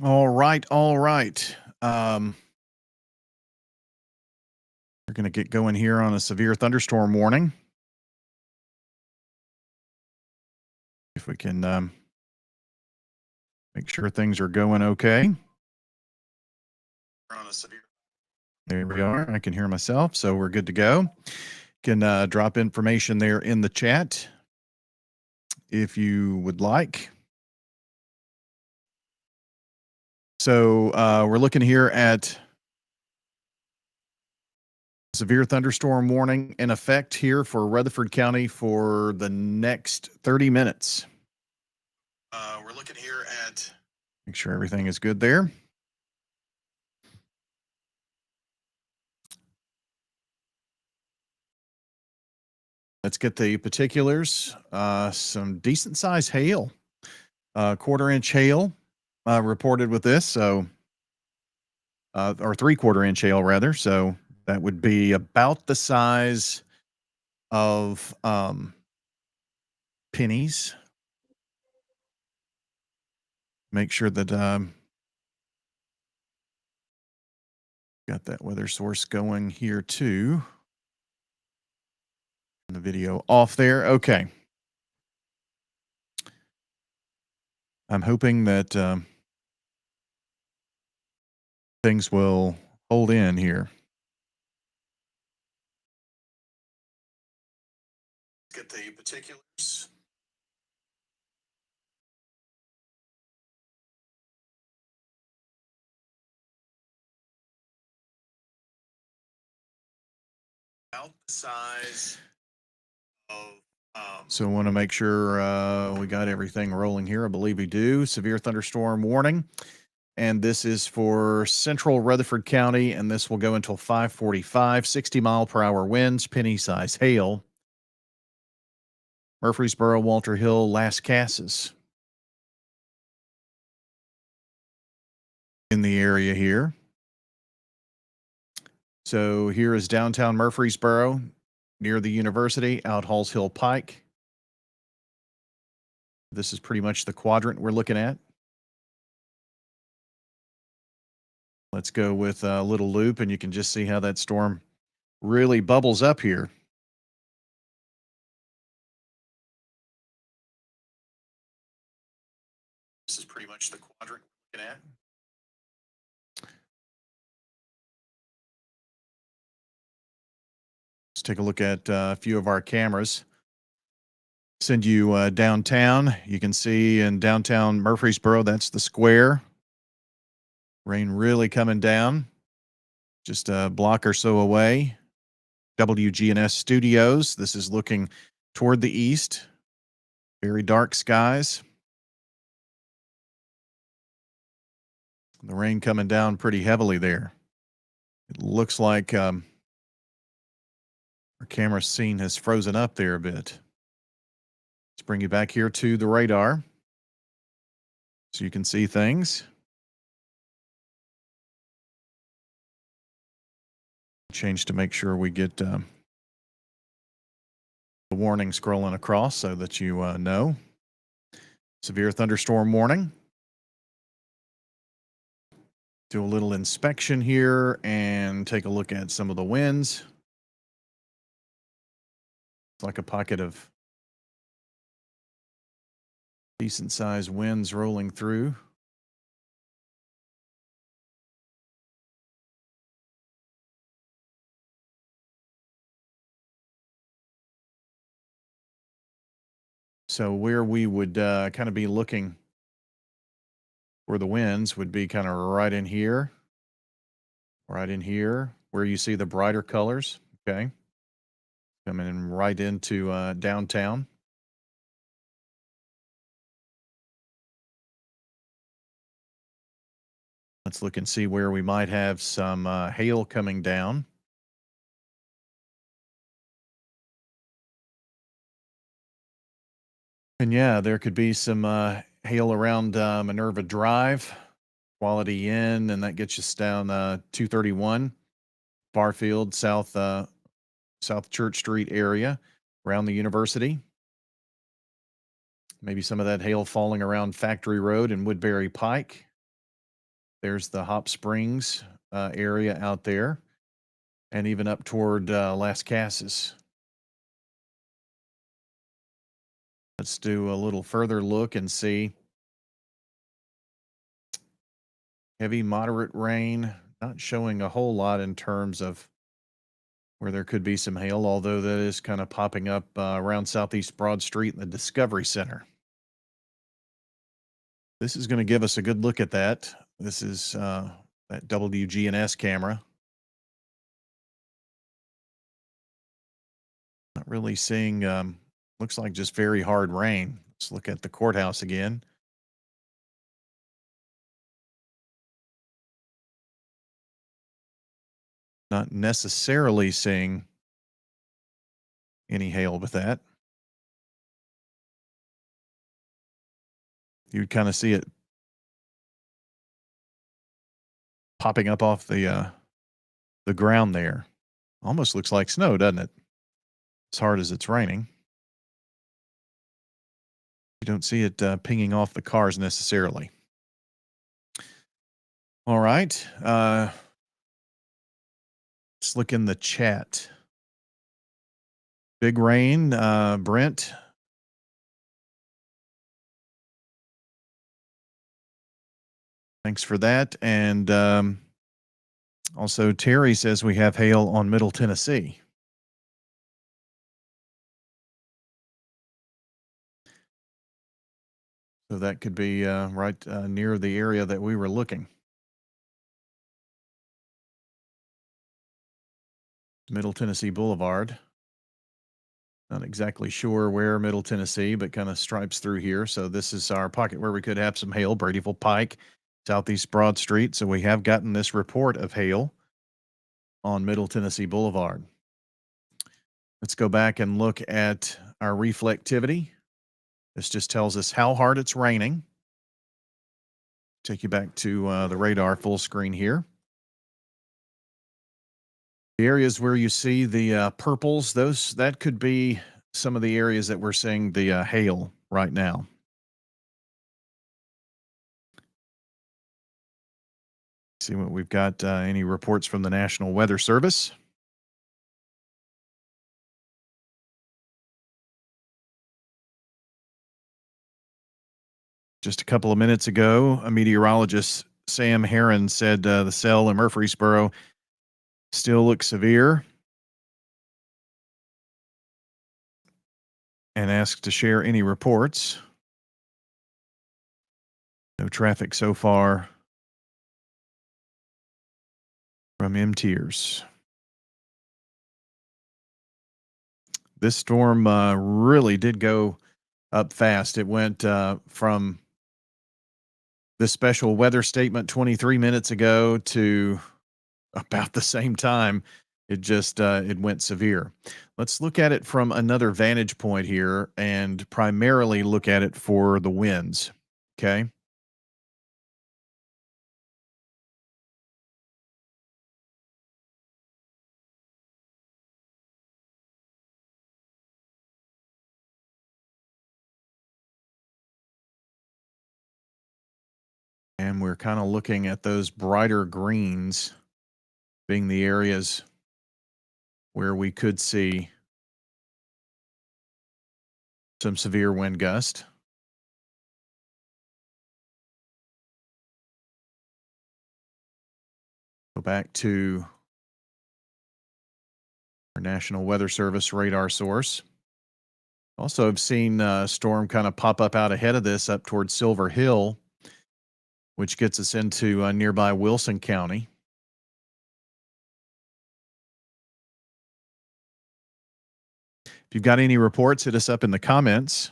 All right, all right. We're going to get going here on a severe thunderstorm warning. If we can make sure things are going okay. We're on a severe. There we are. I can hear myself, so we're good to go. Can drop information there in the chat if you would like. So we're looking here at severe thunderstorm warning in effect here for Rutherford County for the next 30 minutes. We're looking here at make sure everything is good there. Let's get the particulars. Some decent size hail, quarter-inch hail reported with this. So, or three-quarter-inch hail rather. So that would be about the size of pennies. Make sure that got that weather source going here too. The video off there. Okay. I'm hoping that things will hold in here. Get the particulars. About the size of. So want to make sure we got everything rolling here. I believe we do. Severe thunderstorm warning. And this is for central Rutherford County, and this will go until 5:45, 60-mile-per-hour winds, penny-size hail. Murfreesboro, Walter Hill, Las Casas in the area here. So here is downtown Murfreesboro near the university, out Halls Hill Pike. This is pretty much the quadrant we're looking at. Let's go with a little loop, and you can just see how that storm really bubbles up here. This is pretty much the quadrant we're looking at. Let's take a look at a few of our cameras. Send you downtown. You can see in downtown Murfreesboro, that's the square. Rain really coming down. Just a block or so away. WGNS Studios. This is looking toward the east. Very dark skies. The rain coming down pretty heavily there. It looks like our camera scene has frozen up there a bit. Let's bring you back here to the radar so you can see things. Change to make sure we get the warning scrolling across so that you know. Severe thunderstorm warning. Do a little inspection here and take a look at some of the winds. It's like a pocket of decent sized winds rolling through. So where we would kind of be looking for the winds would be kind of right in here, where you see the brighter colors. Okay. Coming in right into downtown. Let's look and see where we might have some hail coming down. And yeah, there could be some hail around Minerva Drive, Quality Inn, and that gets us down 231, Barfield, South Church Street area, around the university. Maybe some of that hail falling around Factory Road and Woodbury Pike. There's the Hop Springs area out there, and even up toward Las Casas. Let's do a little further look and see. Heavy, moderate rain, not showing a whole lot in terms of where there could be some hail, although that is kind of popping up around Southeast Broad Street in the Discovery Center. This is going to give us a good look at that. This is that WGNS camera. Not really seeing, looks like just very hard rain. Let's look at the courthouse again. Not necessarily seeing any hail with that. You'd kind of see it popping up off the ground there. Almost looks like snow, doesn't it? As hard as it's raining. You don't see it pinging off the cars necessarily. All right. Let's look in the chat. Big rain, Brent. Thanks for that. And also, Terry says we have hail on Middle Tennessee. So that could be right near the area that we were looking. Middle Tennessee Boulevard. Not exactly sure where Middle Tennessee, but kind of stripes through here. So this is our pocket where we could have some hail, Bradyville Pike, Southeast Broad Street. So we have gotten this report of hail on Middle Tennessee Boulevard. Let's go back and look at our reflectivity. This just tells us how hard it's raining. Take you back to the radar full screen here. The areas where you see the purples, that could be some of the areas that we're seeing the hail right now. See what we've got. Any reports from the National Weather Service? Just a couple of minutes ago, a meteorologist, Sam Heron, said the cell in Murfreesboro still looks severe and asked to share any reports. No traffic so far from M-Tiers. This storm really did go up fast. It went from the special weather statement 23 minutes ago to about the same time. It just it went severe. Let's look at it from another vantage point here and primarily look at it for the winds. Okay. And we're kind of looking at those brighter greens being the areas where we could see some severe wind gust. Go back to our National Weather Service radar source. Also, I've seen a storm kind of pop up out ahead of this up towards Silver Hill, which gets us into nearby Wilson County. If you've got any reports, hit us up in the comments.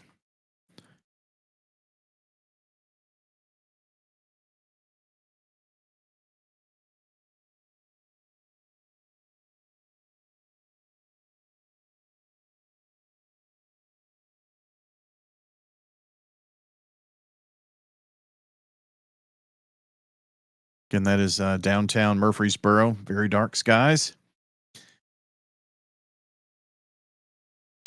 Again, that is downtown Murfreesboro. Very dark skies.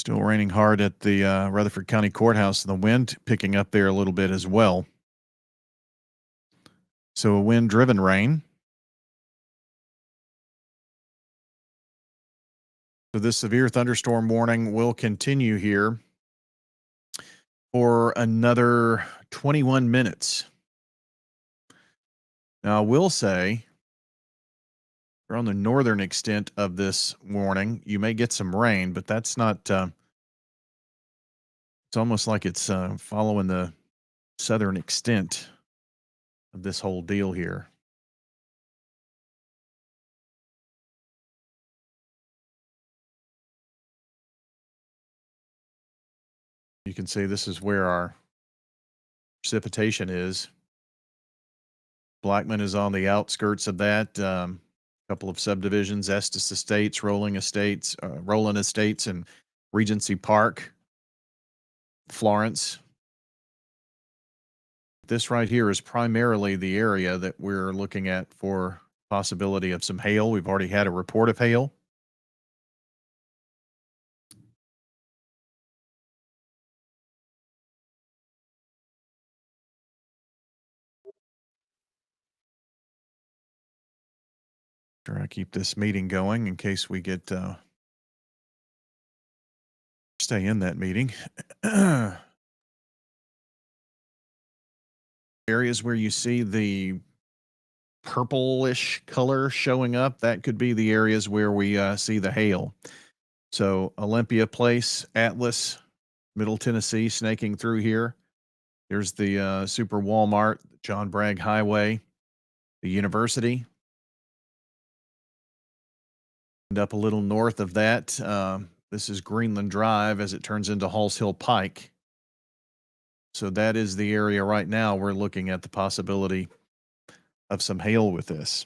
Still raining hard at the Rutherford County Courthouse, and the wind picking up there a little bit as well. So a wind-driven rain. So this severe thunderstorm warning will continue here for another 21 minutes. Now, I will say we're on the northern extent of this warning. You may get some rain, but that's not, it's almost like it's following the southern extent of this whole deal here. You can see this is where our precipitation is. Blackman is on the outskirts of that. Couple of subdivisions, Estes Estates, Roland Estates, and Regency Park, Florence. This right here is primarily the area that we're looking at for possibility of some hail. We've already had a report of hail. Sure, I keep this meeting going in case we get stay in that meeting. Areas where you see the purplish color showing up, that could be the areas where we see the hail. So Olympia Place, Atlas, Middle Tennessee, snaking through here. There's the Super Walmart, John Bragg Highway, the university. And up a little north of that, this is Greenland Drive as it turns into Halls Hill Pike. So that is the area right now we're looking at the possibility of some hail with this.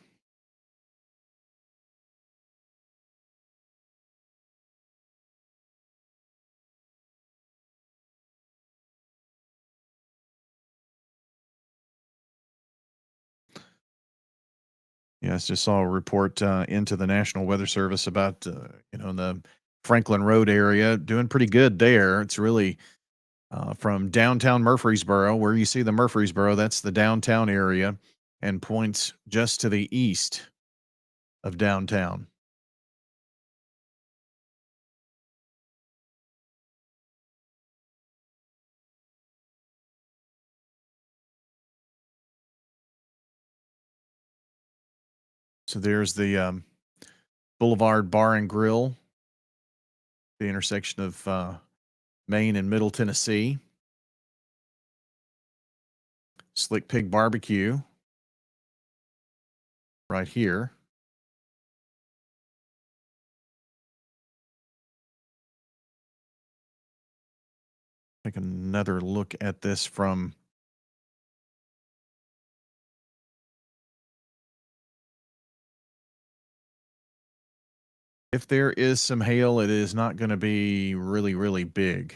Yes, just saw a report into the National Weather Service about the Franklin Road area doing pretty good there. It's really from downtown Murfreesboro, where you see the Murfreesboro, that's the downtown area, and points just to the east of downtown. So there's the Boulevard Bar and Grill, the intersection of Maine and Middle Tennessee. Slick Pig Barbecue right here. Take another look at this from if there is some hail, it is not going to be really, really big.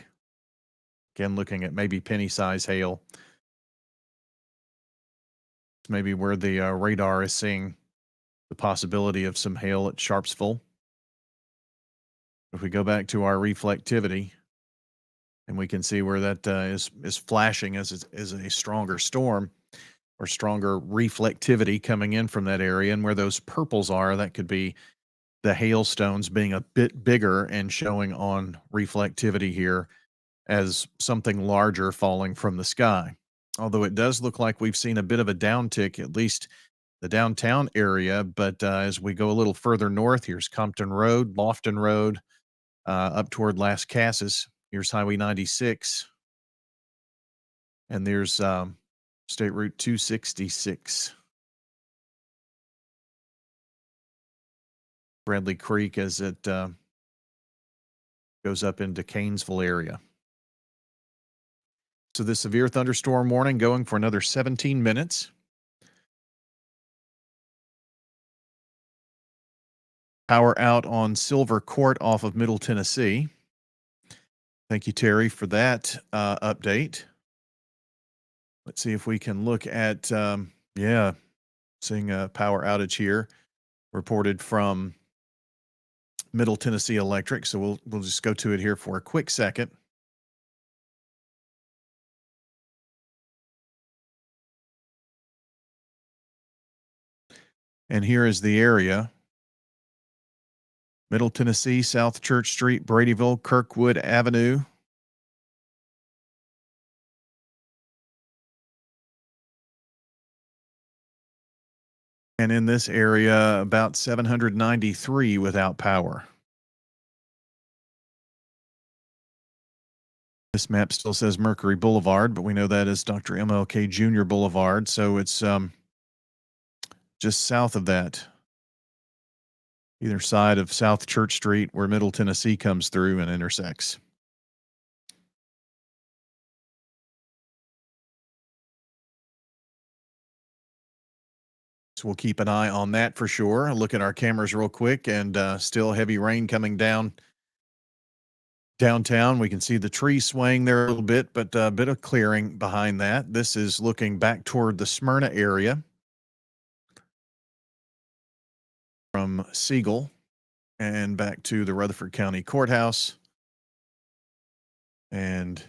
Again, looking at maybe penny size hail. Maybe where the radar is seeing the possibility of some hail at Sharpsville. If we go back to our reflectivity, and we can see where that is flashing as a stronger storm or stronger reflectivity coming in from that area, and where those purples are, that could be the hailstones being a bit bigger and showing on reflectivity here as something larger falling from the sky. Although it does look like we've seen a bit of a downtick, at least the downtown area. But as we go a little further north, here's Compton Road, Lofton Road, up toward Las Casas. Here's Highway 96. And there's State Route 266. Bradley Creek as it goes up into Canesville area. So the severe thunderstorm warning going for another 17 minutes. Power out on Silver Court off of Middle Tennessee. Thank you, Terry, for that update. Let's see if we can look at, seeing a power outage here reported from Middle Tennessee Electric. So we'll just go to it here for a quick second. And here is the area: Middle Tennessee, South Church Street, Bradyville, Kirkwood Avenue. And in this area, about 793 without power. This map still says Mercury Boulevard, but we know that is Dr. MLK Jr. Boulevard. So it's just south of that, either side of South Church Street, where Middle Tennessee comes through and intersects. So we'll keep an eye on that for sure. Look at our cameras real quick, and still heavy rain coming down downtown. We can see the tree swaying there a little bit, but a bit of clearing behind that. This is looking back toward the Smyrna area from Siegel and back to the Rutherford County Courthouse. And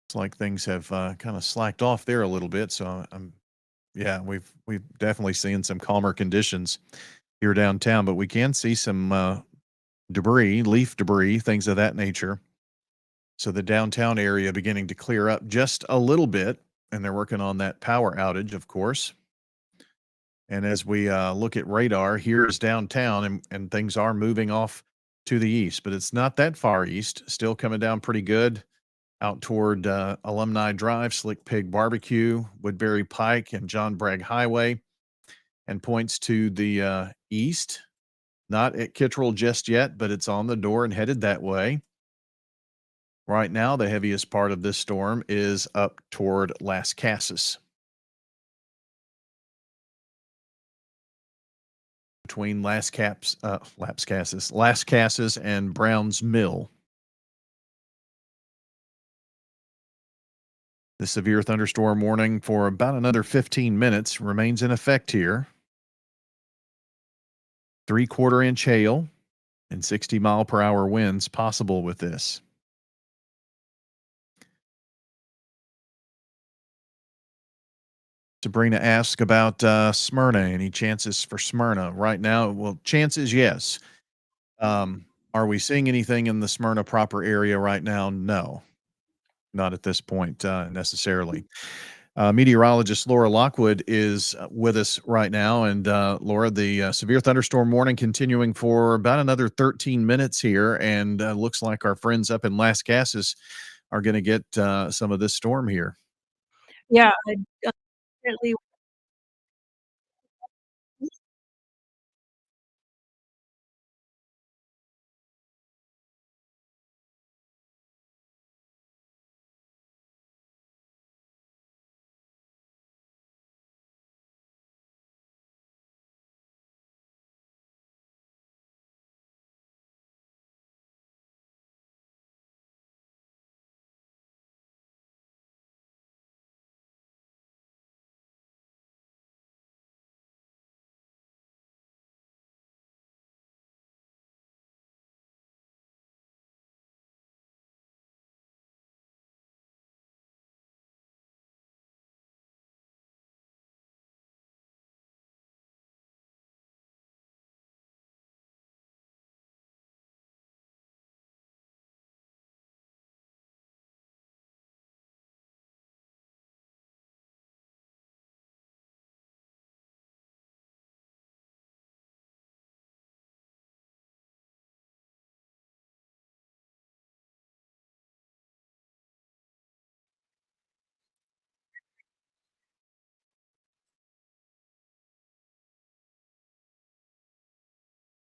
it's like things have kind of slacked off there a little bit. So yeah, we've definitely seen some calmer conditions here downtown, but we can see some debris, leaf debris, things of that nature. So the downtown area beginning to clear up just a little bit, and they're working on that power outage, of course. And as we look at radar, here's downtown, and things are moving off to the east, but it's not that far east. Still coming down pretty good out toward Alumni Drive, Slick Pig Barbecue, Woodbury Pike, and John Bragg Highway, and points to the east. Not at Kittrell just yet, but it's on the door and headed that way. Right now, the heaviest part of this storm is up toward Las Casas, between Las Casas and Browns Mill. The severe thunderstorm warning for about another 15 minutes remains in effect here. 3/4 inch hail and 60-mile-per-hour winds possible with this. Sabrina asks about Smyrna. Any chances for Smyrna right now? Well, chances, yes. Are we seeing anything in the Smyrna proper area right now? No, not at this point necessarily. Meteorologist Laura Lockwood is with us right now. And Laura, the severe thunderstorm warning continuing for about another 13 minutes here. And looks like our friends up in Las Casas are going to get some of this storm here. Yeah, I definitely.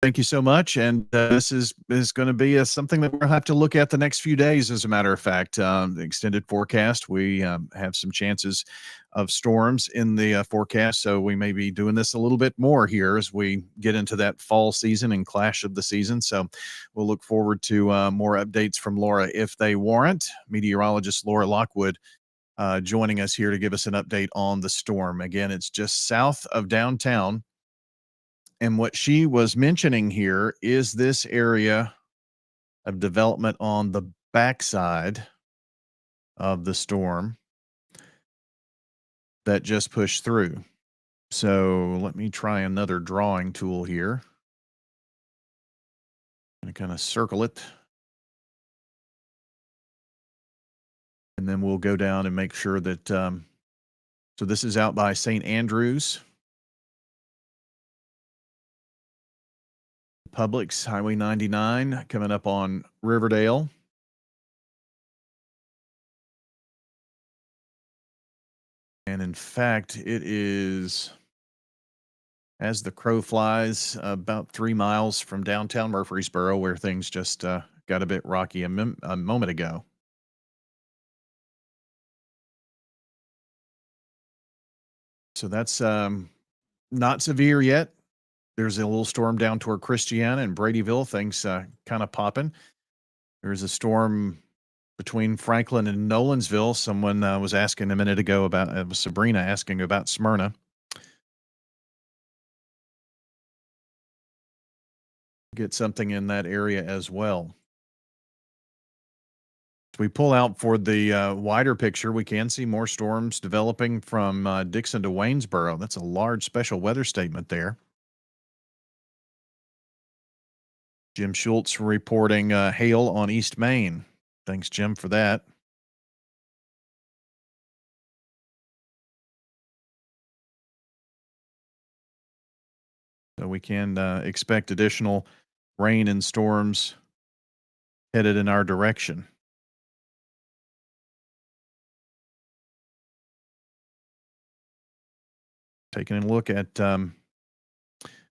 Thank you so much. And this is going to be something that we'll have to look at the next few days. As a matter of fact, the extended forecast, we have some chances of storms in the forecast, so we may be doing this a little bit more here as we get into that fall season and clash of the season. So we'll look forward to more updates from Laura if they warrant. Meteorologist Laura Lockwood joining us here to give us an update on the storm. Again, it's just south of downtown. And what she was mentioning here is this area of development on the backside of the storm that just pushed through. So let me try another drawing tool here. I'm going to kind of circle it. And then we'll go down and make sure that, so this is out by St. Andrews, Publix, Highway 99, coming up on Riverdale. And in fact, it is, as the crow flies, about 3 miles from downtown Murfreesboro, where things just got a bit rocky a moment ago. So that's not severe yet. There's a little storm down toward Christiana and Bradyville. Things kind of popping. There's a storm between Franklin and Nolansville. Someone was asking a minute ago about it was Sabrina asking about Smyrna. Get something in that area as well. If we pull out for the wider picture, we can see more storms developing from Dixon to Waynesboro. That's a large special weather statement there. Jim Schultz reporting hail on East Main. Thanks, Jim, for that. So we can expect additional rain and storms headed in our direction. Taking a look at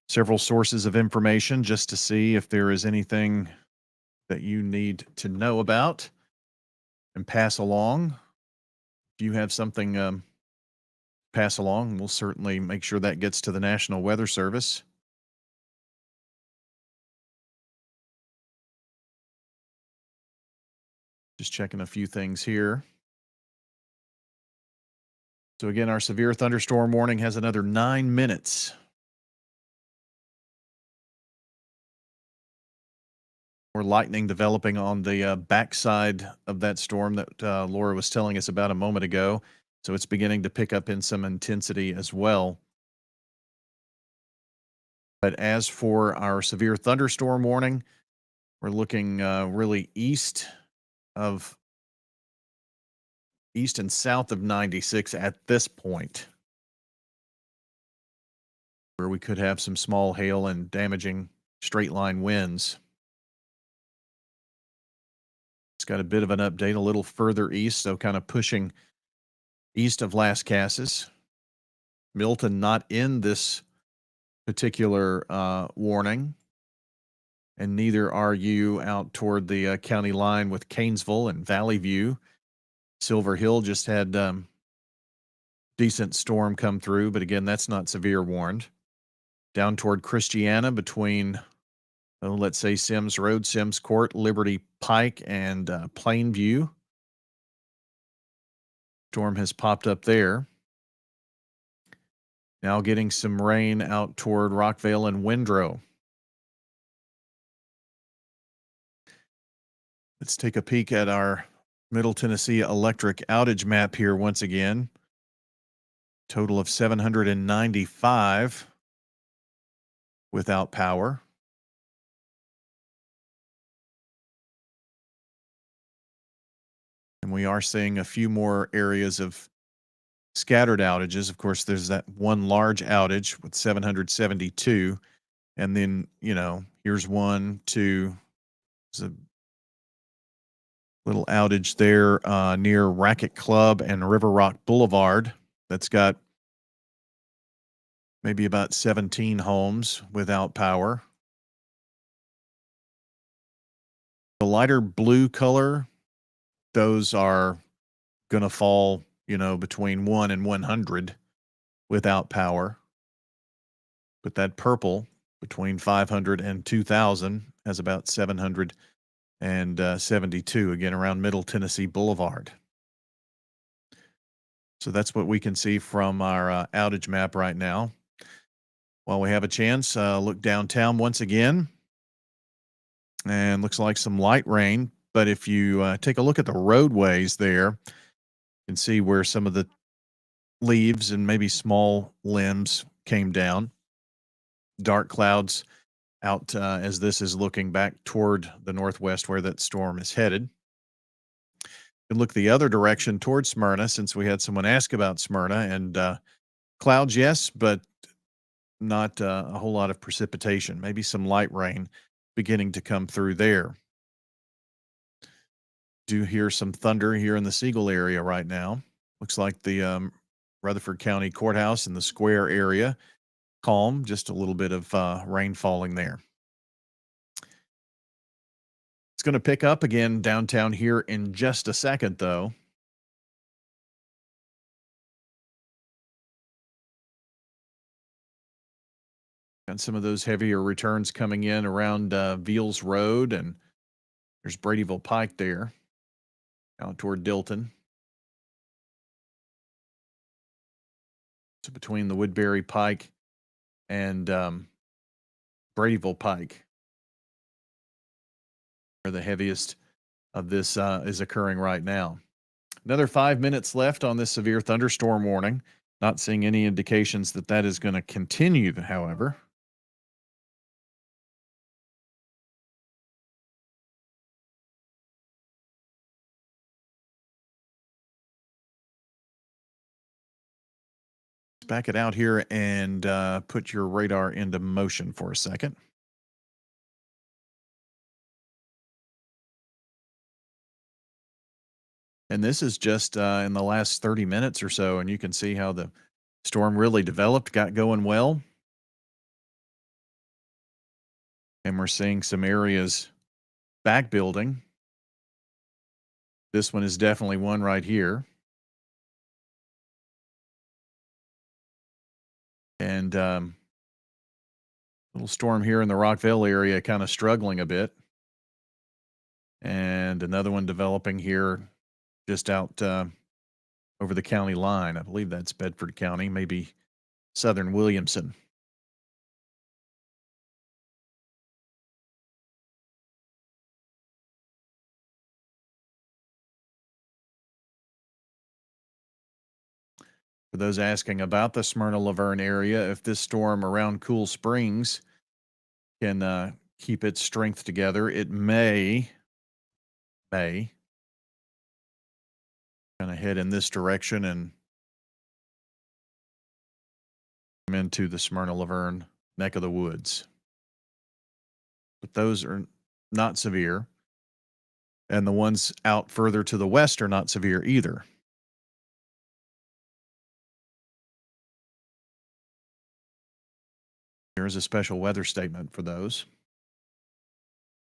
several sources of information just to see if there is anything that you need to know about and pass along. If you have something pass along, we'll certainly make sure that gets to the National Weather Service. Just checking a few things here. So again, our severe thunderstorm warning has another 9 minutes. More lightning developing on the backside of that storm that Laura was telling us about a moment ago. So it's beginning to pick up in some intensity as well. But as for our severe thunderstorm warning, we're looking really east and south of 96 at this point, where we could have some small hail and damaging straight line winds. It's got a bit of an update a little further east, so kind of pushing east of Las Casas. Milton not in this particular warning, and neither are you out toward the county line with Canesville and Valley View. Silver Hill just had decent storm come through, but again, that's not severe warned. Down toward Christiana between, let's say, Sims Road, Sims Court, Liberty Pike, and Plainview. Storm has popped up there. Now getting some rain out toward Rockvale and Windrow. Let's take a peek at our Middle Tennessee electric outage map here once again. Total of 795 without power. And we are seeing a few more areas of scattered outages. Of course, there's that one large outage with 772. And then, here's one, two. There's a little outage there near Racket Club and River Rock Boulevard. That's got maybe about 17 homes without power. The lighter blue color, those are going to fall, between 1 and 100 without power. But that purple, between 500 and 2,000, has about 772, again, around Middle Tennessee Boulevard. So that's what we can see from our outage map right now. While we have a chance, look downtown once again. And looks like some light rain. But if you take a look at the roadways there, you can see where some of the leaves and maybe small limbs came down. Dark clouds out as this is looking back toward the northwest where that storm is headed. You can look the other direction towards Smyrna since we had someone ask about Smyrna and clouds, yes, but not a whole lot of precipitation. Maybe some light rain beginning to come through there. Do hear some thunder here in the Siegel area right now. Looks like the Rutherford County Courthouse in the square area calm, just a little bit of rain falling there. It's going to pick up again downtown here in just a second, though. Got some of those heavier returns coming in around Veals Road, and there's Bradyville Pike there, out toward Dilton. So between the Woodbury Pike and Bradyville Pike, where the heaviest of this is occurring right now. Another 5 minutes left on this severe thunderstorm warning. Not seeing any indications that that is going to continue, however. Back it out here and put your radar into motion for a second. And this is just in the last 30 minutes or so, and you can see how the storm really developed, got going well. And we're seeing some areas back building. This one is definitely one right here. And little storm here in the Rockville area kind of struggling a bit. And another one developing here just out over the county line. I believe that's Bedford County, maybe southern Williamson. For those asking about the Smyrna Laverne area, if this storm around Cool Springs can keep its strength together, it may kind of head in this direction and come into the Smyrna Laverne neck of the woods. But those are not severe. And the ones out further to the west are not severe either. Here's a special weather statement for those.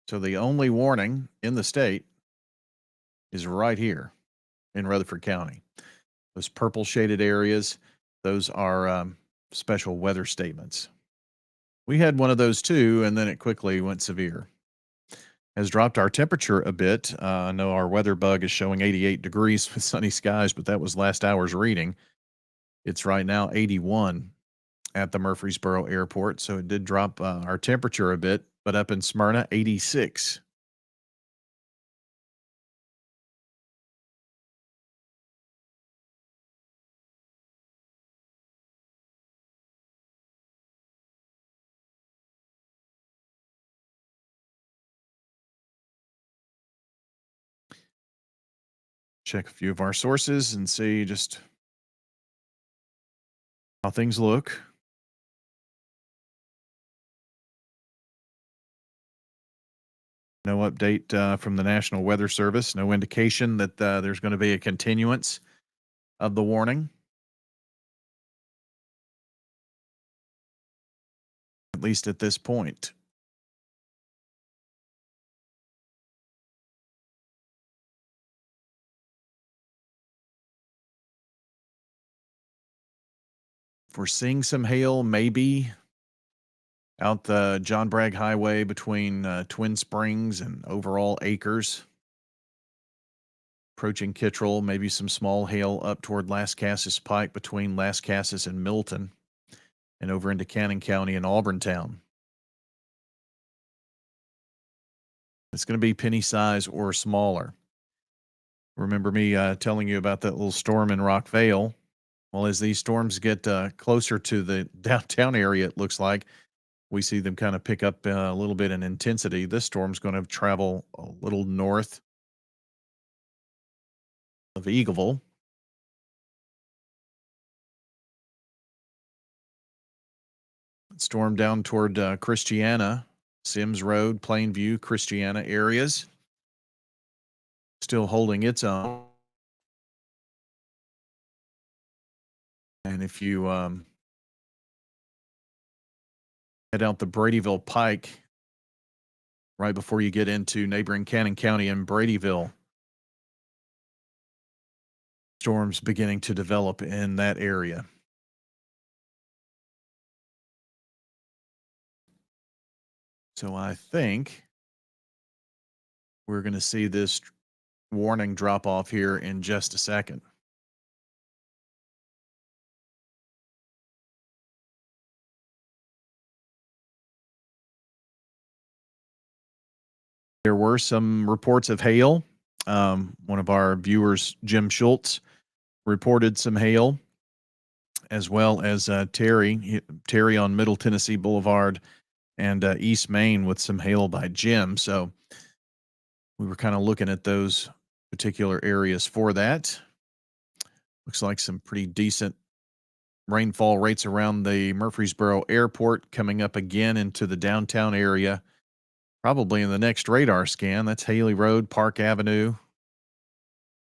So the only warning in the state is right here in Rutherford County. Those purple shaded areas, those are special weather statements. We had one of those too, and then it quickly went severe. Has dropped our temperature a bit. I know our weather bug is showing 88 degrees with sunny skies, but that was last hour's reading. It's right now 81 at the Murfreesboro Airport, so it did drop our temperature a bit, but up in Smyrna, 86. Check a few of our sources and see just how things look. No update from the National Weather Service. No indication that there's going to be a continuance of the warning, at least at this point. If we're seeing some hail, maybe out the John Bragg Highway between Twin Springs and Overall Acres. Approaching Kittrell, maybe some small hail up toward Las Casas Pike between Las Casas and Milton, and over into Cannon County and Auburntown. It's going to be penny size or smaller. Remember me telling you about that little storm in Rockvale? Well, as these storms get closer to the downtown area, it looks like we see them kind of pick up a little bit in intensity. This storm's going to travel a little north of Eagleville. Storm down toward Christiana, Sims Road, Plainview, Christiana areas. Still holding its own. And if you head out the Bradyville Pike right before you get into neighboring Cannon County and Bradyville, storms beginning to develop in that area. So I think we're going to see this warning drop off here in just a second. There were some reports of hail. One of our viewers, Jim Schultz, reported some hail, as well as Terry on Middle Tennessee Boulevard and East Main with some hail by Jim. So we were kind of looking at those particular areas for that. Looks like some pretty decent rainfall rates around the Murfreesboro Airport, coming up again into the downtown area, probably in the next radar scan. That's Haley Road, Park Avenue.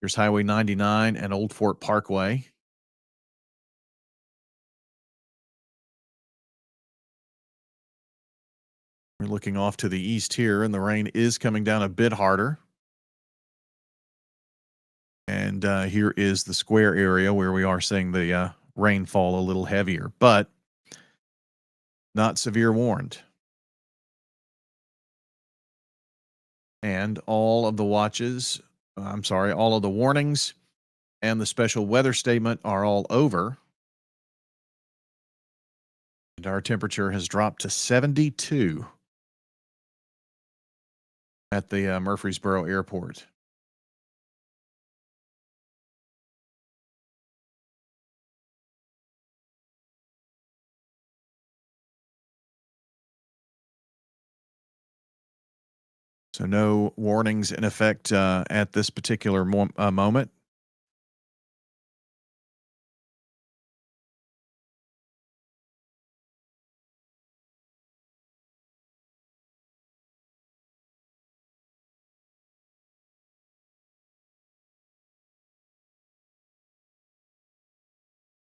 Here's Highway 99 and Old Fort Parkway. We're looking off to the east here, and the rain is coming down a bit harder. And here is the square area where we are seeing the rainfall a little heavier, but not severe warned. And all of the all of the warnings and the special weather statement are all over. And our temperature has dropped to 72 at the Murfreesboro Airport. So no warnings in effect at this particular moment.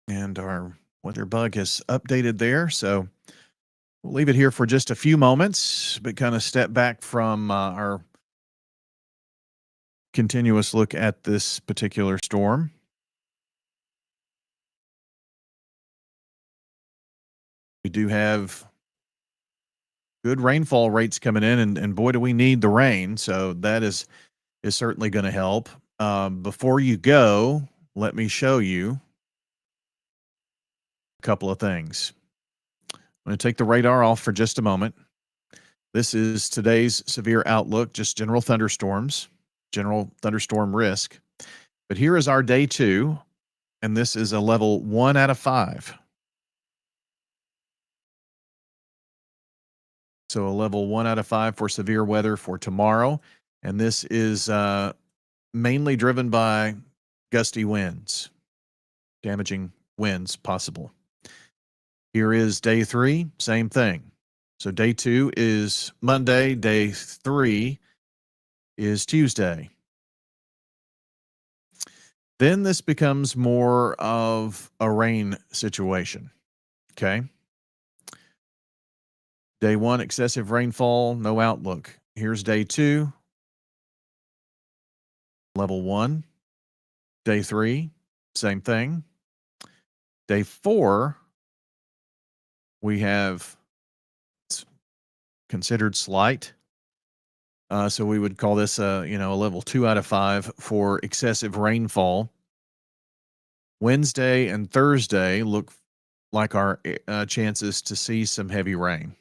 And our weather bug has updated there. So we'll leave it here for just a few moments, but kind of step back from our continuous look at this particular storm. We do have good rainfall rates coming in, and boy, do we need the rain. So that is certainly going to help. Before you go, let me show you a couple of things. I'm going to take the radar off for just a moment. This is today's severe outlook, just general thunderstorms, general thunderstorm risk. But here is our day 2, and this is a level 1 out of 5. So a level 1 out of 5 for severe weather for tomorrow. And this is mainly driven by gusty winds, damaging winds possible. Here is day 3, same thing. So day 2 is Monday, day 3 is Tuesday. Then this becomes more of a rain situation. Okay. Day 1, excessive rainfall, no outlook. Here's day 2, level 1. Day 3, same thing. Day 4, we have considered slight. So we would call this a level 2 out of 5 for excessive rainfall. Wednesday and Thursday look like our chances to see some heavy rain.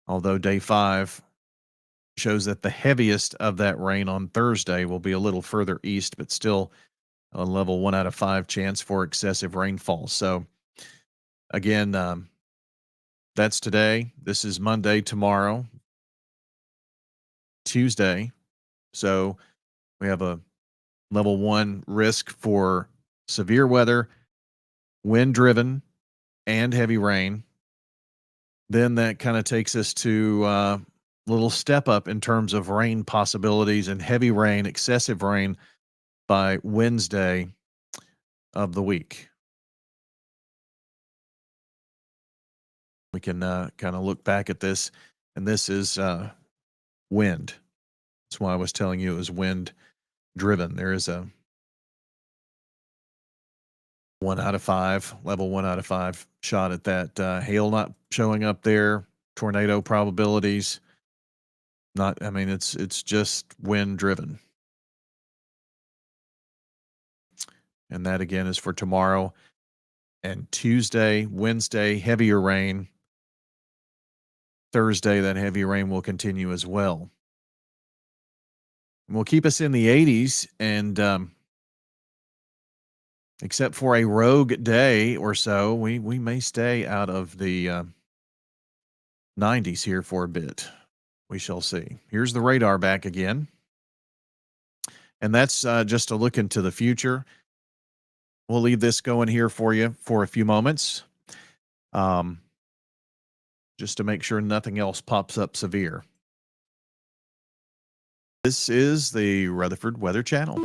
Although day 5 shows that the heaviest of that rain on Thursday will be a little further east, but still a level 1 out of 5 chance for excessive rainfall. So again, that's today. This is Monday, tomorrow, Tuesday. So we have a level 1 risk for severe weather, wind driven, and heavy rain. Then that kind of takes us to a little step up in terms of rain possibilities and heavy rain, excessive rain by Wednesday of the week. We can kind of look back at this, and this is wind. That's why I was telling you it was wind driven. There is a 1 out of 5, level 1 out of 5 shot at that. Hail not showing up there, tornado probabilities. Not, I mean, it's just wind driven. And that again is for tomorrow and Tuesday, Wednesday, heavier rain. Thursday, that heavy rain will continue as well. And will keep us in the 80s, and except for a rogue day or so, we may stay out of the 90s here for a bit. We shall see. Here's the radar back again. And that's just a look into the future. We'll leave this going here for you for a few moments, just to make sure nothing else pops up severe. This is the Rutherford Weather Channel.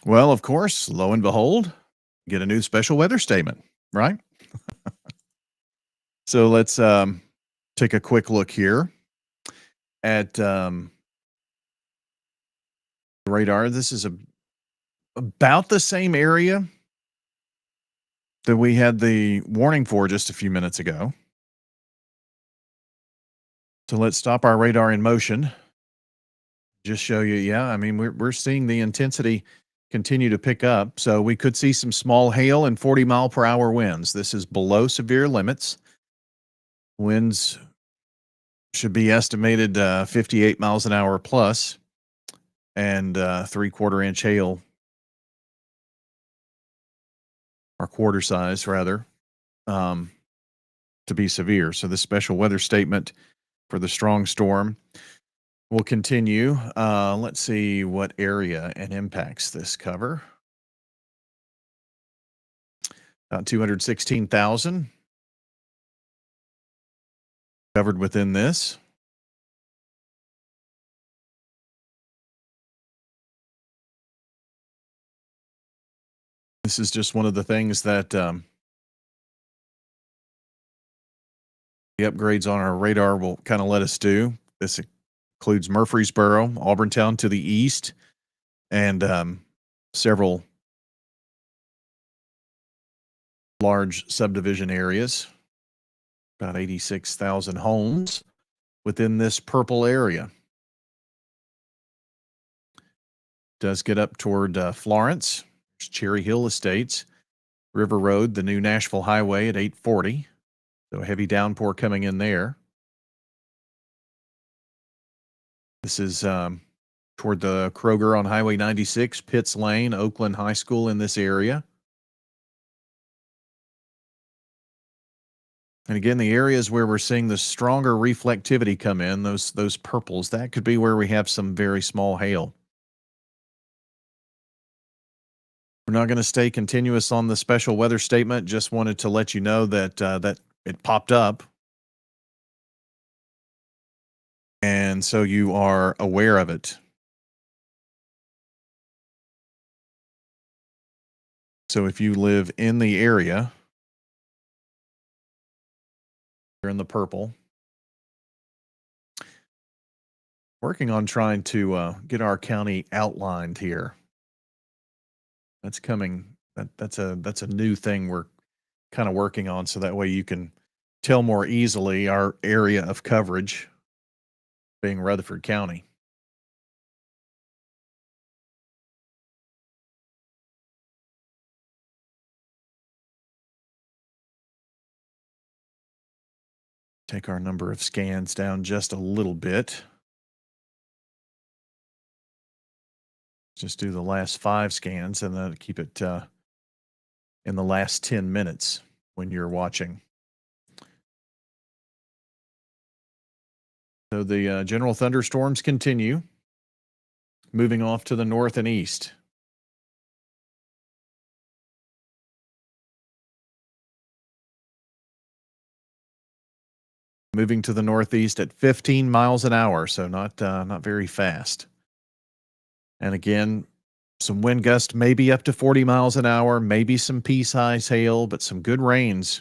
Well, of course, lo and behold, get a new special weather statement, right? So let's take a quick look here at the radar. This is about the same area that we had the warning for just a few minutes ago. So let's stop our radar in motion. Just show you, yeah, I mean, we're seeing the intensity continue to pick up. So we could see some small hail and 40-mile-per-hour winds. This is below severe limits. Winds should be estimated 58 miles an hour plus, and 3/4 inch hail, or quarter size rather, to be severe. So this special weather statement for the strong storm will continue. Let's see what area and impacts this cover. About 216,000 covered within this. This is just one of the things that the upgrades on our radar will kind of let us do. This includes Murfreesboro, Auburntown to the east, and several large subdivision areas. About 86,000 homes within this purple area. Does get up toward Florence, Cherry Hill Estates, River Road, the new Nashville Highway at 840. So a heavy downpour coming in there. This is toward the Kroger on Highway 96, Pitts Lane, Oakland High School in this area. And again, the areas where we're seeing the stronger reflectivity come in, those purples, that could be where we have some very small hail. We're not going to stay continuous on the special weather statement. Just wanted to let you know that that it popped up, and so you are aware of it. So if you live in the area, you're in the purple. Working on trying to get our county outlined here. That's coming. That's a new thing we're kind of working on, so that way you can tell more easily our area of coverage being Rutherford County. Take our number of scans down just a little bit. Just do the last 5 scans and then keep it in the last 10 minutes when you're watching. So the general thunderstorms continue, moving off to the north and east. Moving to the northeast at 15 miles an hour, so not very fast. And again, some wind gusts maybe up to 40 miles an hour, maybe some pea-size hail, but some good rains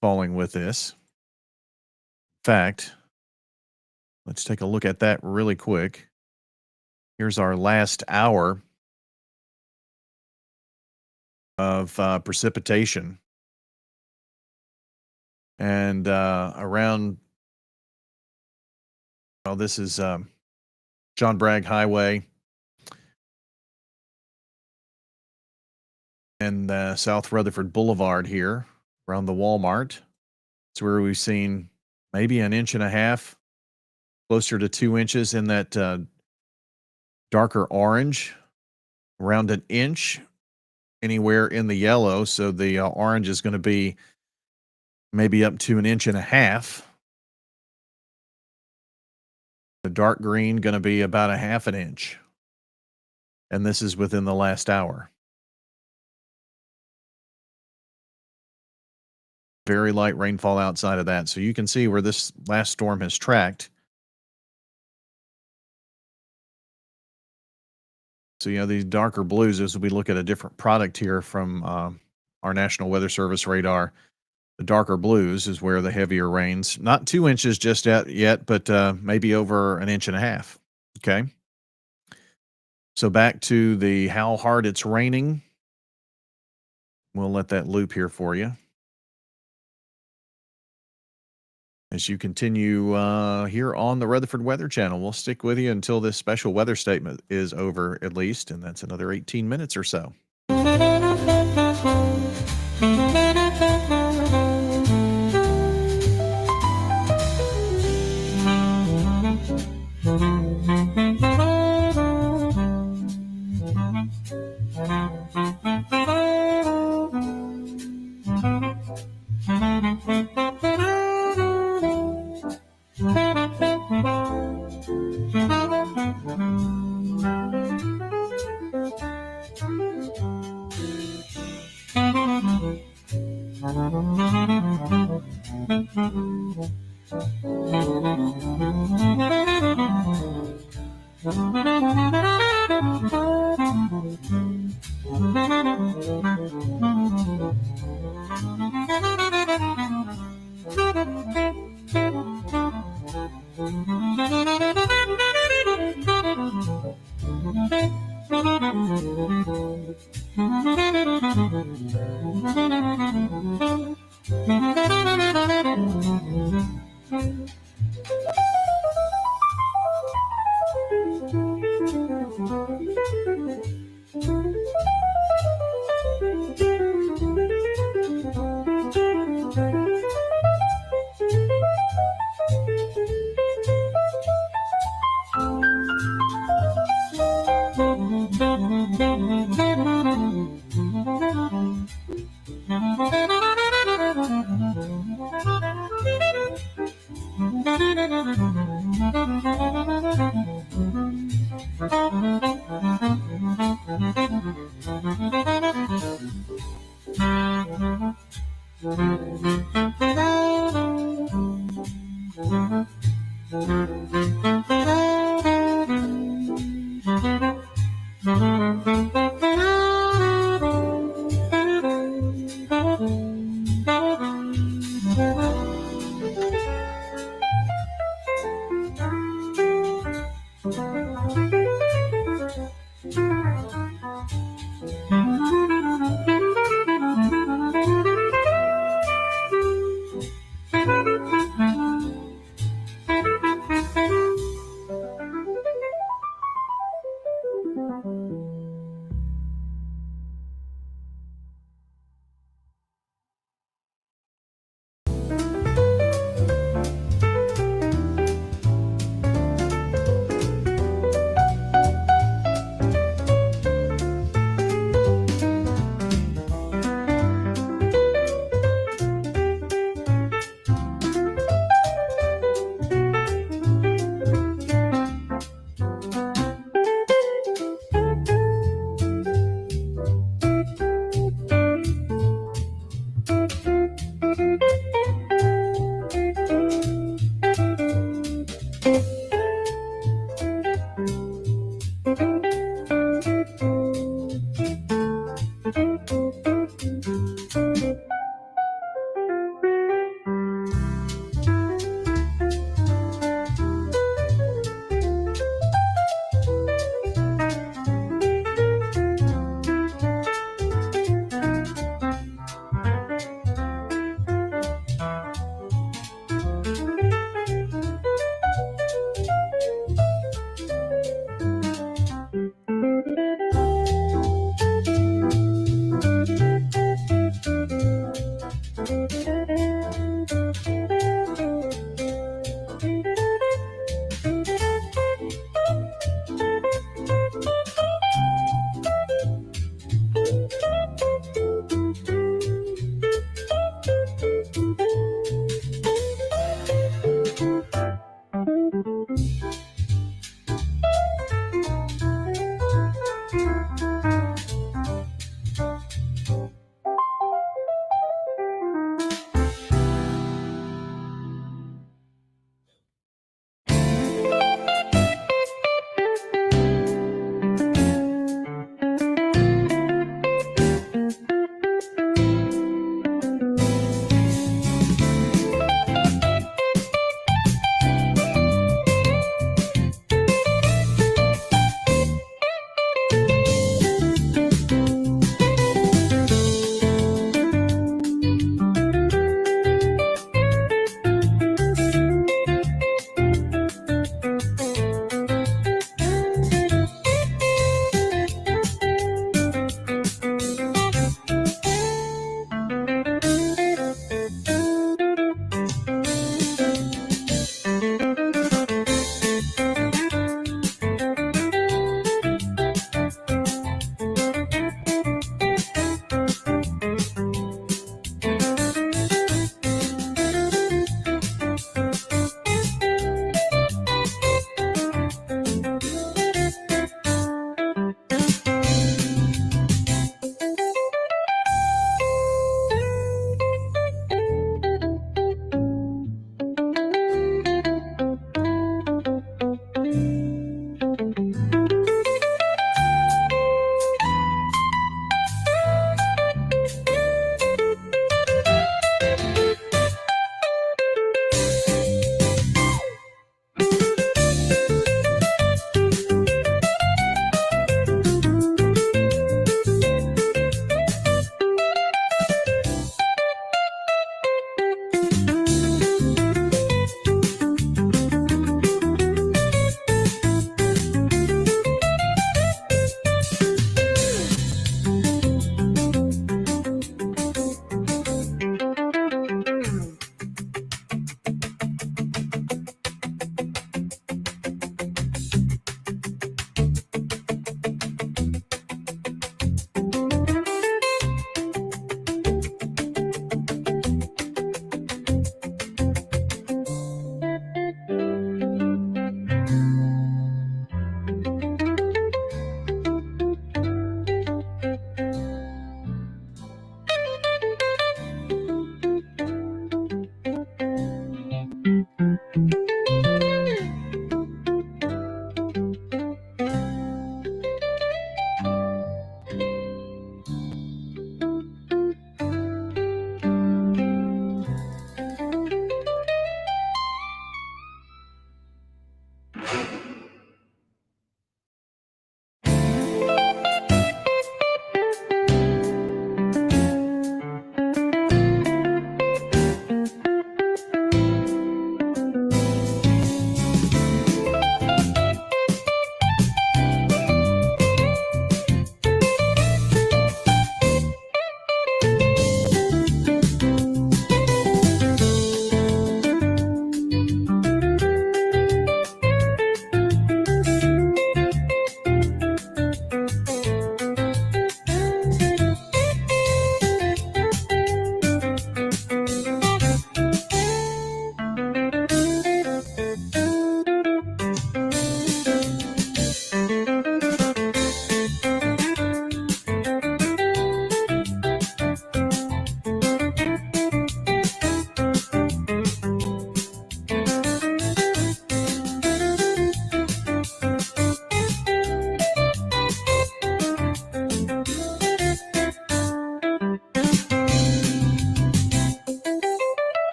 falling with this. In fact, let's take a look at that really quick. Here's our last hour of precipitation. And around, well, this is John Bragg Highway and South Rutherford Boulevard here around the Walmart. It's where we've seen maybe 1.5 inches, closer to 2 inches in that darker orange, around 1 inch anywhere in the yellow. So the orange is going to be maybe up to 1.5 inches. The dark green going to be about 0.5 inch. And this is within the last hour. Very light rainfall outside of that. So you can see where this last storm has tracked. So, these darker blues, as we look at a different product here from our National Weather Service radar, the darker blues is where the heavier rains, not 2 inches just yet, but maybe over 1.5 inches. Okay. So back to the how hard it's raining. We'll let that loop here for you. As you continue here on the Rutherford Weather Channel, we'll stick with you until this special weather statement is over, at least, and that's another 18 minutes or so.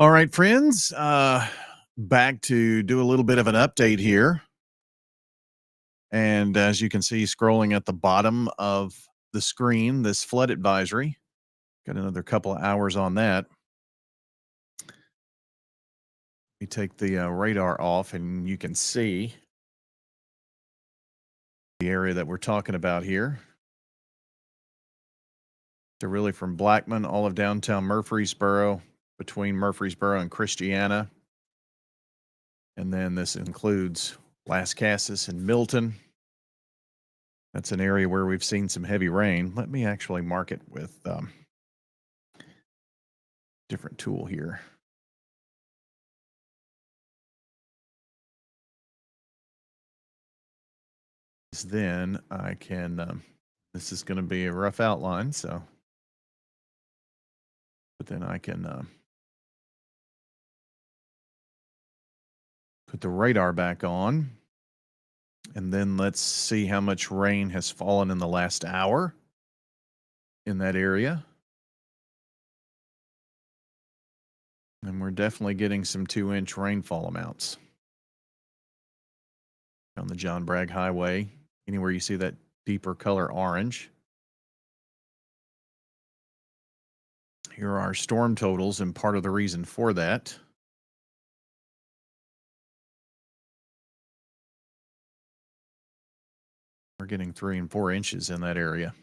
All right, friends, back to do a little bit of an update here. And as you can see, scrolling at the bottom of the screen, this flood advisory. Got another couple of hours on that. We take the radar off, and you can see the area that we're talking about here. So really from Blackman, all of downtown Murfreesboro, between Murfreesboro and Christiana. And then this includes Las Casas and Milton. That's an area where we've seen some heavy rain. Let me actually mark it with different tool here. because then I can, this is going to be a rough outline, so, but then I can put the radar back on, and then let's see how much rain has fallen in the last hour in that area. And we're definitely getting some 2-inch rainfall amounts on the John Bragg Highway. Anywhere you see that deeper color orange. Here are our storm totals, and part of the reason for that. We're getting 3 and 4 inches in that area.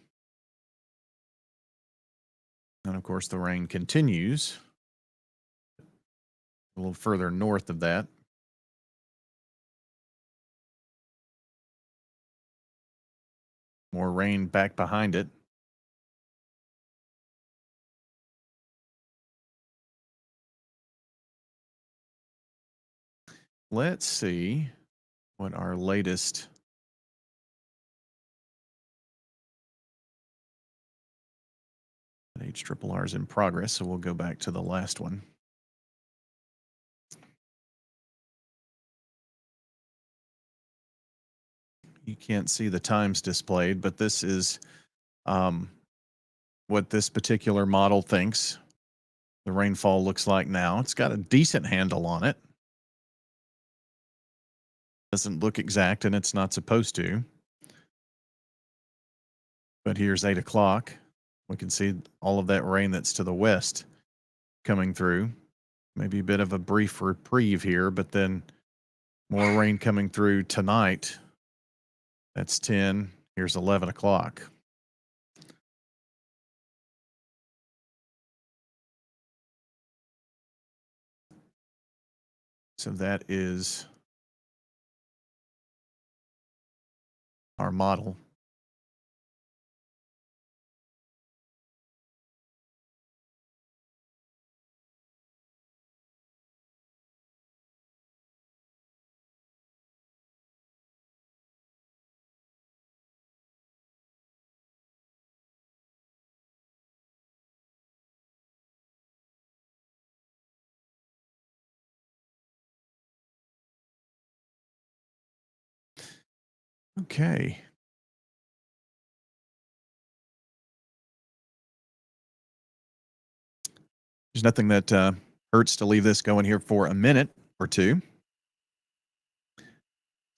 And of course, the rain continues a little further north of that. More rain back behind it. Let's see what our latest HRRR is in progress, so we'll go back to the last one. You can't see the times displayed, but this is what this particular model thinks the rainfall looks like now. It's got a decent handle on it. Doesn't look exact, and it's not supposed to. But here's 8 o'clock. We can see all of that rain that's to the west coming through. Maybe a bit of a brief reprieve here, but then more rain coming through tonight. That's 10. Here's 11 o'clock. So that is our model. Okay. There's nothing that hurts to leave this going here for a minute or two.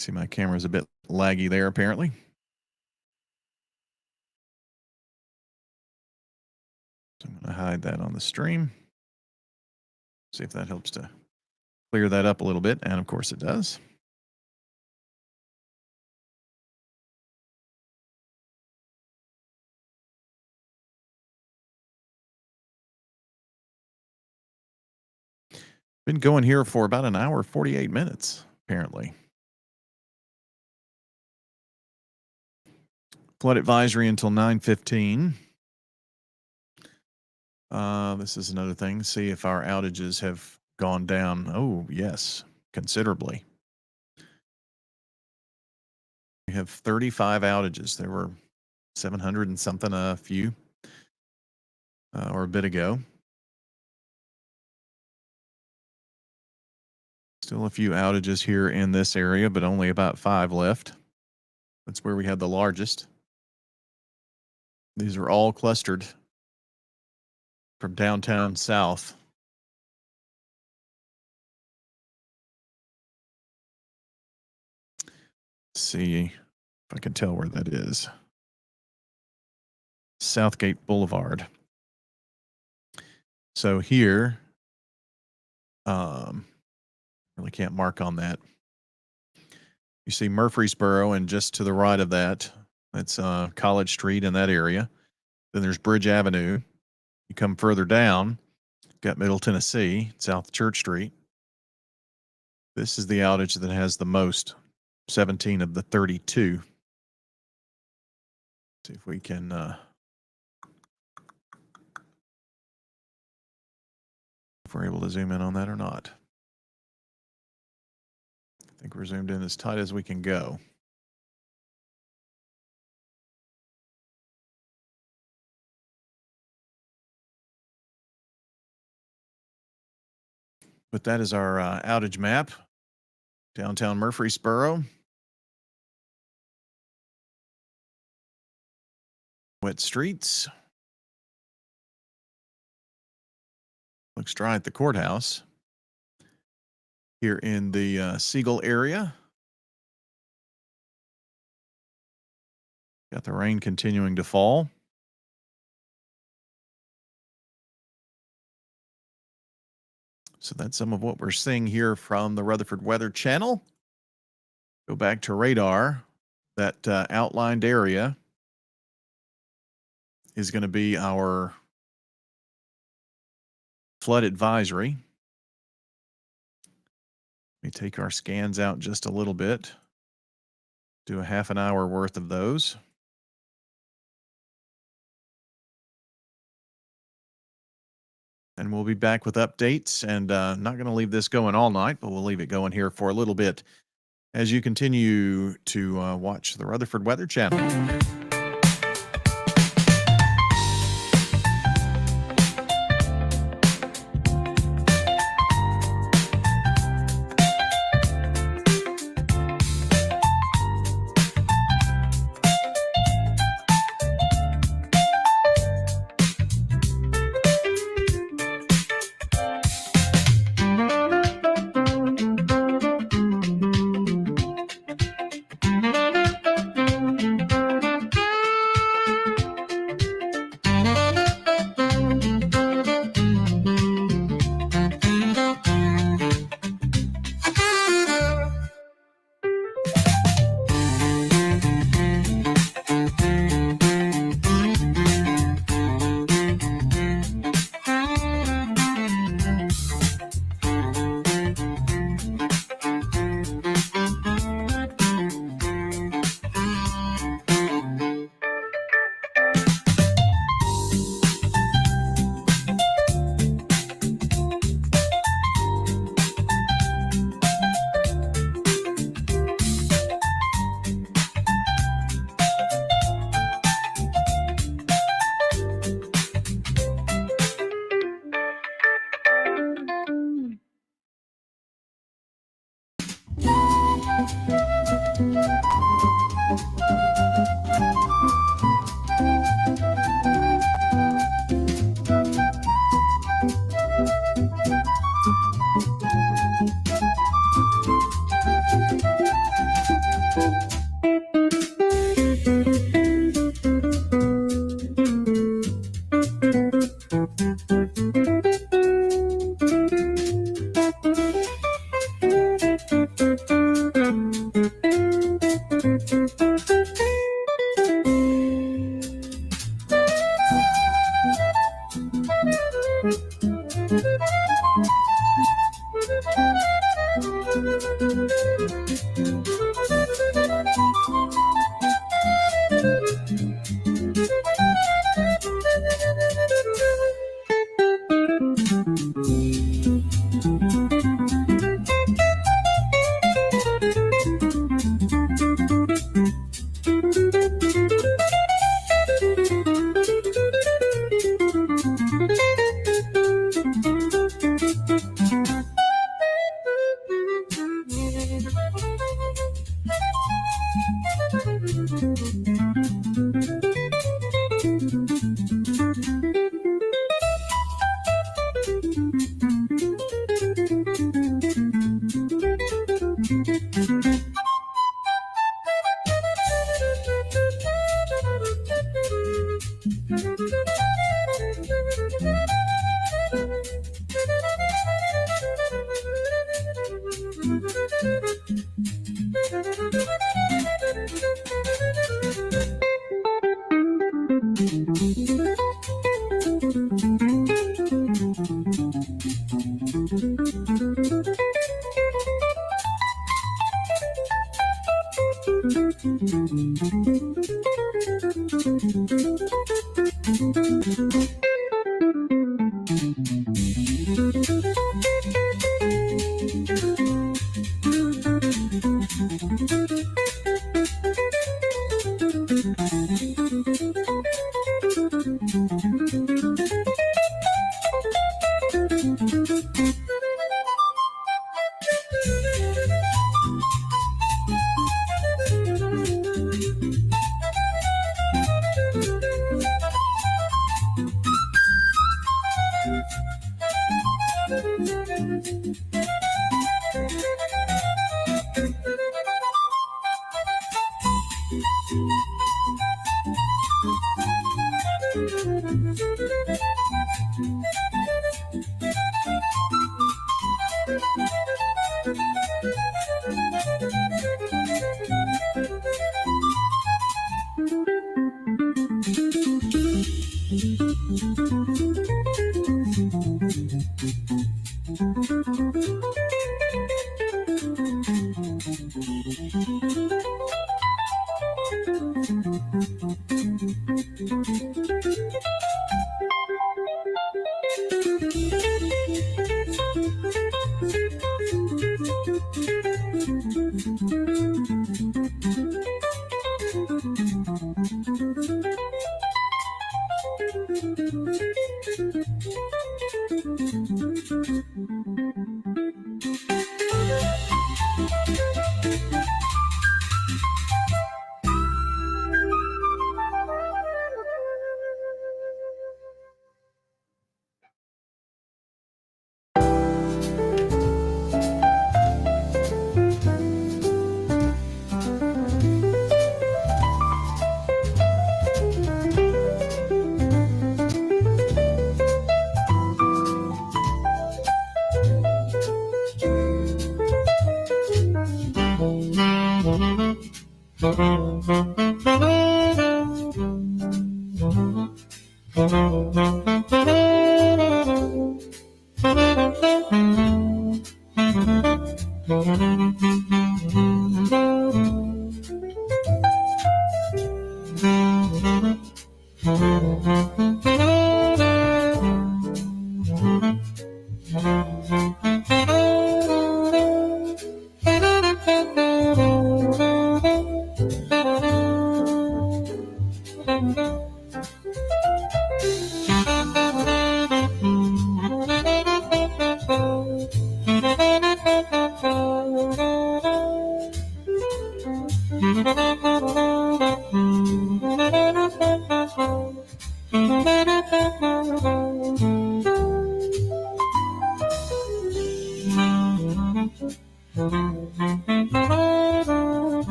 See, my camera's a bit laggy there, apparently. So I'm going to hide that on the stream. See if that helps to clear that up a little bit. And of course it does. Been going here for about an hour, 48 minutes, apparently. Flood advisory until 9:15. This is another thing. See if our outages have gone down. Oh, yes, considerably. We have 35 outages. There were 700 and something a few or a bit ago. Still a few outages here in this area, but only about 5 left. That's where we had the largest. These are all clustered from downtown south. Let's see if I can tell where that is. Southgate Boulevard. So here, really can't mark on that. You see Murfreesboro, and just to the right of that, that's College Street in that area. Then there's Bridge Avenue. You come further down, got Middle Tennessee, South Church Street. This is the outage that has the most, 17 of the 32. See if we can if we're able to zoom in on that or not. I think we're zoomed in as tight as we can go. But that is our outage map. Downtown Murfreesboro. Wet streets. Looks dry at the courthouse. Here in the Siegel area. Got the rain continuing to fall. So that's some of what we're seeing here from the Rutherford Weather Channel. Go back to radar. That outlined area is going to be our flood advisory. Let me take our scans out just a little bit. Do a half an hour worth of those. And we'll be back with updates, and not going to leave this going all night, but we'll leave it going here for a little bit as you continue to watch the Rutherford Weather Channel.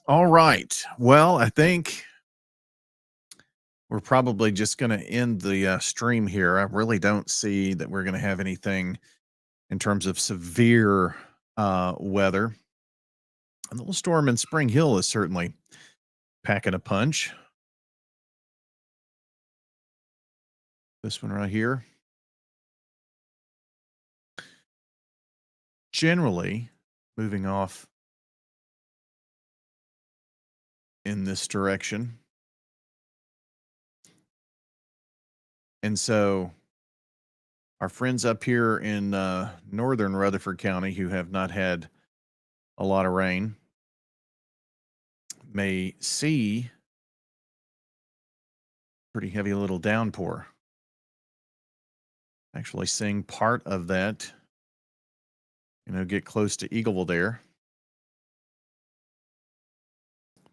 All right. Well, I think we're probably just going to end the stream here. I really don't see that we're going to have anything in terms of severe weather. And the little storm in Spring Hill is certainly packing a punch. This one right here. Generally, moving off in this direction. And so our friends up here in northern Rutherford County who have not had a lot of rain may see pretty heavy little downpour. Actually seeing part of that, get close to Eagleville there.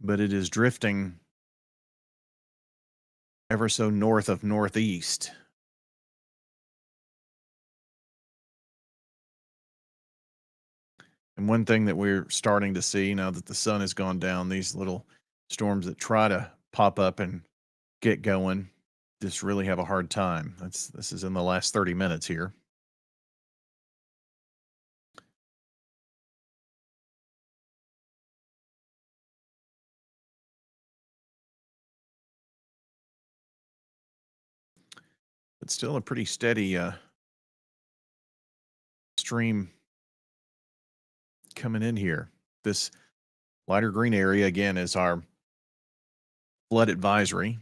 But it is drifting ever so north of northeast. And one thing that we're starting to see now that the sun has gone down, these little storms that try to pop up and get going just really have a hard time. This is in the last 30 minutes here. But still a pretty steady stream coming in here. This lighter green area again is our flood advisory.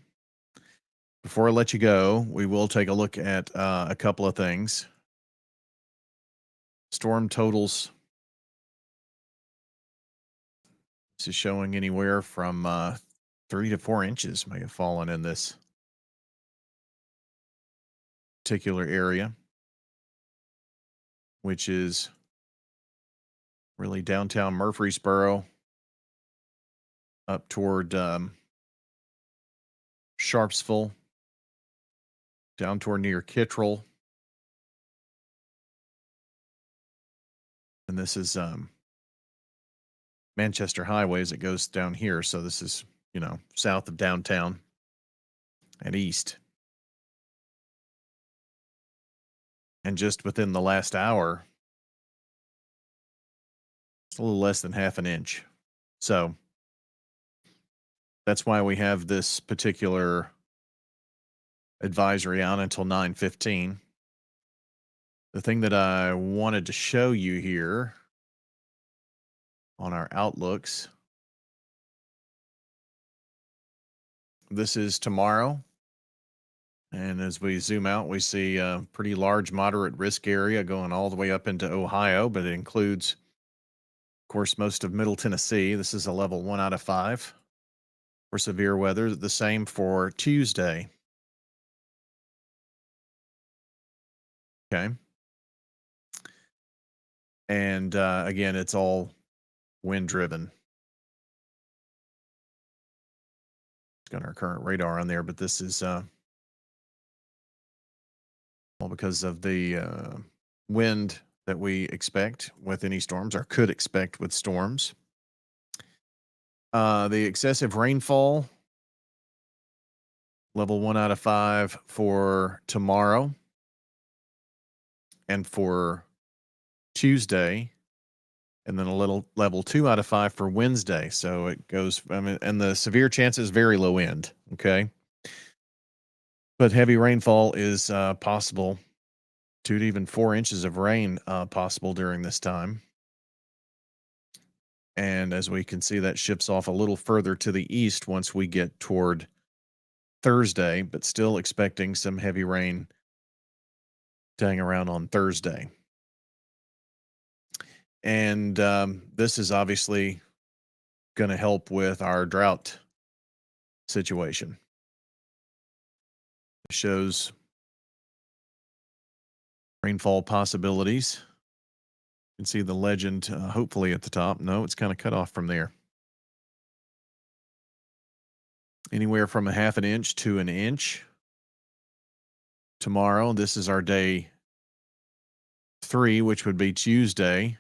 Before I let you go, we will take a look at a couple of things. Storm totals. This is showing anywhere from 3 to 4 inches may have fallen in this particular area, which is really downtown Murfreesboro up toward Sharpsville, down toward near Kittrell. And this is Manchester Highway as it goes down here. So this is, south of downtown and east. And just within the last hour, it's a little less than half an inch. So that's why we have this particular advisory on until 9:15. The thing that I wanted to show you here on our outlooks, this is tomorrow. And as we zoom out, we see a pretty large moderate risk area going all the way up into Ohio, but it includes, of course, most of Middle Tennessee. This is a level 1 out of 5 for severe weather. The same for Tuesday. Okay. And again, it's all wind driven. It's got our current radar on there, but this is all because of the wind that we expect with any storms or could expect with storms. The excessive rainfall, level 1 out of 5 for tomorrow and for Tuesday, and then a little level 2 out of 5 for Wednesday. So it goes, and the severe chances very low end. Okay. But heavy rainfall is possible, 2 to even 4 inches of rain possible during this time. And as we can see, that shifts off a little further to the east once we get toward Thursday, but still expecting some heavy rain to hang around on Thursday. And this is obviously going to help with our drought situation. It shows rainfall possibilities. You can see the legend hopefully at the top. No, it's kind of cut off from there. Anywhere from a half an inch to an inch. Tomorrow, this is our day 3, which would be Tuesday,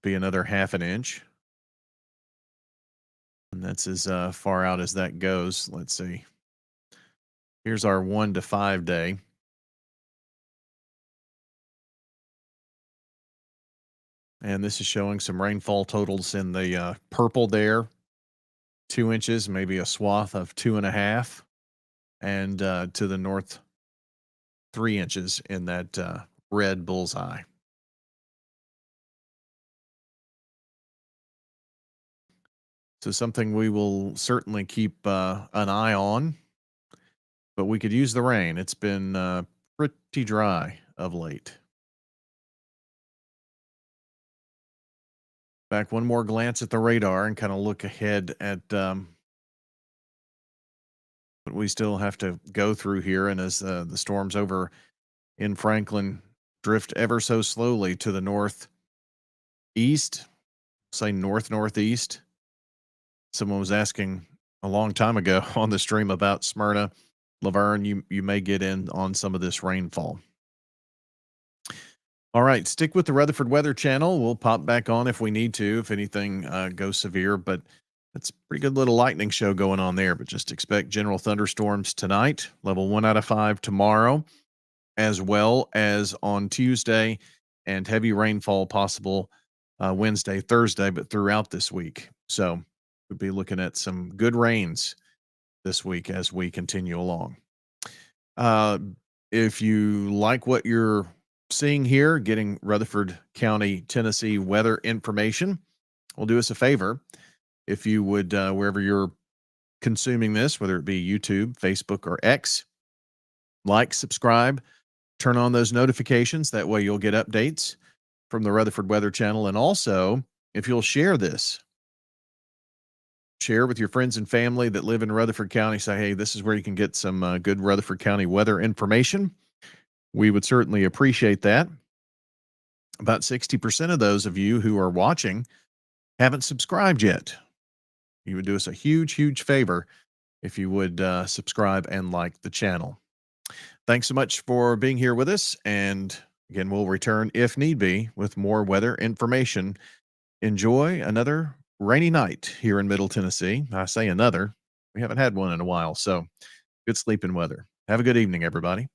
be another half an inch. That's as far out as that goes. Let's see. Here's our 1 to 5 day. And this is showing some rainfall totals in the purple there, 2 inches, maybe a swath of 2.5, and to the north, 3 inches in that red bullseye. So something we will certainly keep an eye on, but we could use the rain. It's been pretty dry of late. Back one more glance at the radar and kind of look ahead at what we still have to go through here. And as the storms over in Franklin drift ever so slowly to the northeast, say north northeast. Someone was asking a long time ago on the stream about Smyrna, Laverne. You may get in on some of this rainfall. All right, stick with the Rutherford Weather Channel. We'll pop back on if we need to, if anything goes severe. But it's a pretty good little lightning show going on there. But just expect general thunderstorms tonight, level 1 out of 5 tomorrow, as well as on Tuesday, and heavy rainfall possible Wednesday, Thursday, but throughout this week. So we'll be looking at some good rains this week as we continue along. If you like what you're seeing here, getting Rutherford County, Tennessee weather information, will do us a favor. If you would, wherever you're consuming this, whether it be YouTube, Facebook, or X, like, subscribe, turn on those notifications. That way you'll get updates from the Rutherford Weather Channel. And also, if you'll share this, share with your friends and family that live in Rutherford County. Say, hey, this is where you can get some good Rutherford County weather information. We would certainly appreciate that. About 60% of those of you who are watching haven't subscribed yet. You would do us a huge, huge favor if you would subscribe and like the channel. Thanks so much for being here with us. And again, we'll return if need be with more weather information. Enjoy another rainy night here in Middle Tennessee. I say another. We haven't had one in a while, so good sleeping weather. Have a good evening, everybody.